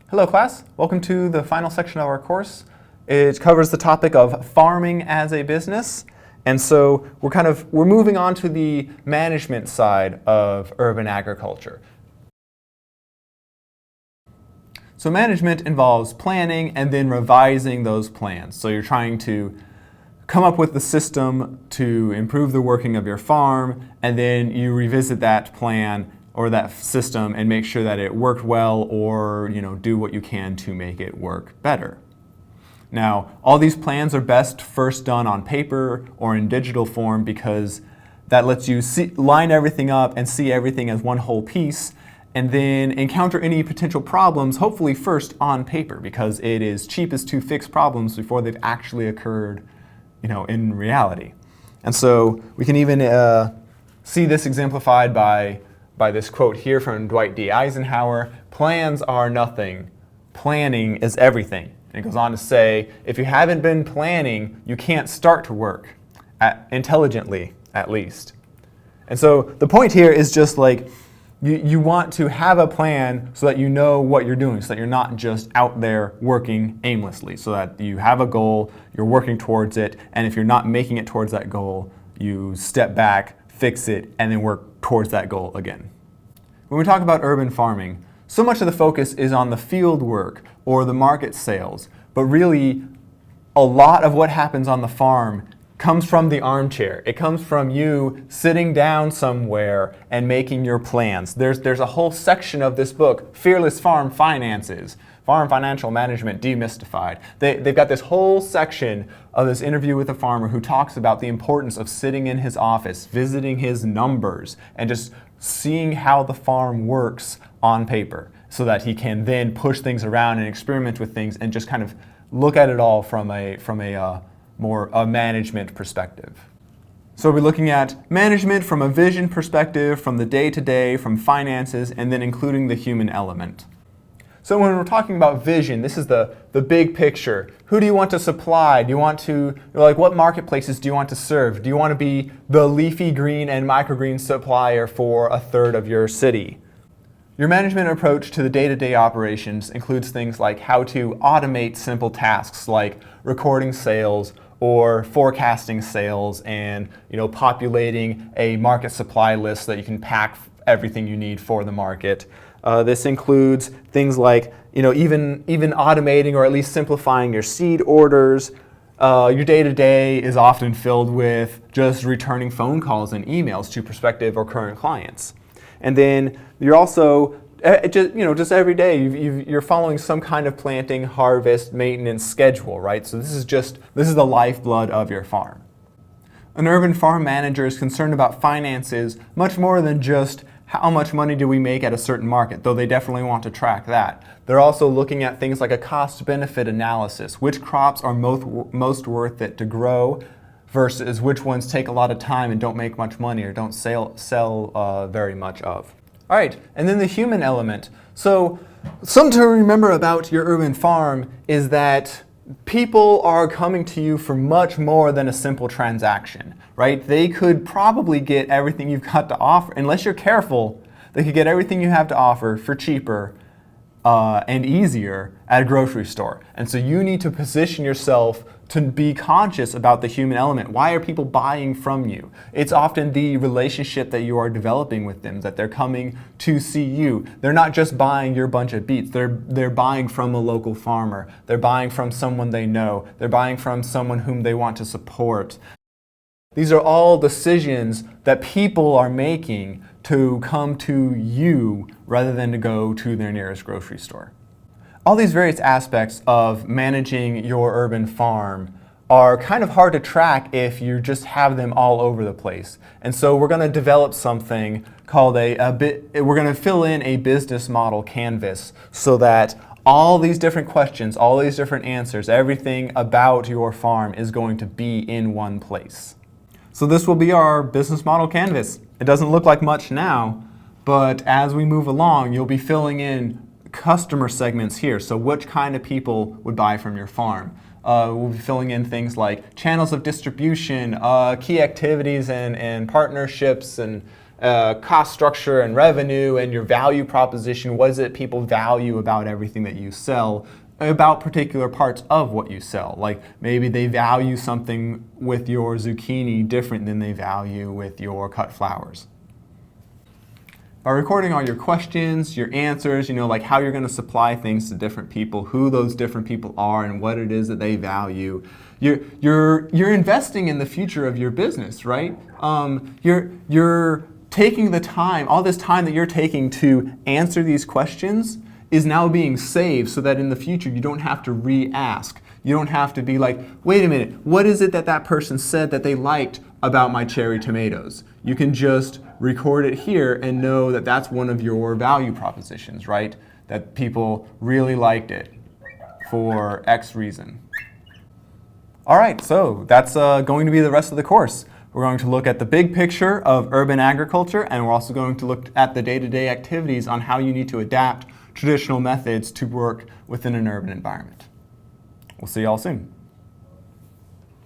Hello class, welcome to the final section of our course. It covers the topic of farming as a business. And so we're moving on to the management side of urban agriculture. So management involves planning and then revising those plans. So you're trying to come up with the system to improve the working of your farm, and then you revisit that plan or that system and make sure that it worked well, or do what you can to make it work better. Now, all these plans are best first done on paper or in digital form because that lets you line everything up and see everything as one whole piece, and then encounter any potential problems, hopefully first on paper, because it is cheapest to fix problems before they've actually occurred in reality. And so we can even see this exemplified by this quote here from Dwight D. Eisenhower: "Plans are nothing, planning is everything." And it goes on to say, if you haven't been planning, you can't start to work, intelligently at least. And so the point here is just like, you want to have a plan so that you know what you're doing, so that you're not just out there working aimlessly, so that you have a goal, you're working towards it, and if you're not making it towards that goal, you step back, fix it, and then work towards that goal again. When we talk about urban farming, so much of the focus is on the field work or the market sales, but really a lot of what happens on the farm comes from the armchair. It comes from you sitting down somewhere and making your plans. There's a whole section of this book, Fearless Farm Finances, Farm Financial Management Demystified. They've got this whole section of this interview with a farmer who talks about the importance of sitting in his office, visiting his numbers, and just seeing how the farm works on paper so that he can then push things around and experiment with things and just kind of look at it all from a more management perspective. So we're looking at management from a vision perspective, from the day-to-day, from finances, and then including the human element. So when we're talking about vision, this is the big picture. Who do you want to supply? Do you want to, what marketplaces do you want to serve? Do you want to be the leafy green and microgreen supplier for a third of your city? Your management approach to the day-to-day operations includes things like how to automate simple tasks like recording sales or forecasting sales and populating a market supply list so that you can pack everything you need for the market. This includes things like even automating or at least simplifying your seed orders. Your day-to-day is often filled with just returning phone calls and emails to prospective or current clients. And then you're also just every day you're following some kind of planting, harvest, maintenance schedule, right? So this is the lifeblood of your farm. An urban farm manager is concerned about finances much more than just how much money do we make at a certain market, though they definitely want to track that. They're also looking at things like a cost-benefit analysis. Which crops are most worth it to grow versus which ones take a lot of time and don't make much money or don't sell very much of. All right, and then the human element. So something to remember about your urban farm is that people are coming to you for much more than a simple transaction, right? They could probably get everything you've got to offer. Unless you're careful, they could get everything you have to offer for cheaper and easier at a grocery store. And so you need to position yourself to be conscious about the human element. Why are people buying from you? It's often the relationship that you are developing with them, that they're coming to see you. They're not just buying your bunch of beets. They're buying from a local farmer. They're buying from someone they know. They're buying from someone whom they want to support. These are all decisions that people are making to come to you rather than to go to their nearest grocery store. All these various aspects of managing your urban farm are kind of hard to track if you just have them all over the place. And so we're going to develop something called we're going to fill in a business model canvas so that all these different questions, all these different answers, everything about your farm is going to be in one place. So this will be our business model canvas. It doesn't look like much now, but as we move along, you'll be filling in customer segments here. So which kind of people would buy from your farm? We'll be filling in things like channels of distribution, key activities and partnerships and cost structure and revenue and your value proposition. What is it people value about everything that you sell, about particular parts of what you sell? Like maybe they value something with your zucchini different than they value with your cut flowers. By recording all your questions, your answers, like how you're going to supply things to different people, who those different people are, and what it is that they value, you're investing in the future of your business, right? You're taking the time, all this time that you're taking to answer these questions is now being saved so that in the future you don't have to re-ask. You don't have to be like, wait a minute, what is it that that person said that they liked about my cherry tomatoes? You can just record it here and know that that's one of your value propositions, right? That people really liked it for X reason. All right, so that's going to be the rest of the course. We're going to look at the big picture of urban agriculture, and we're also going to look at the day-to-day activities on how you need to adapt traditional methods to work within an urban environment. We'll see you all soon.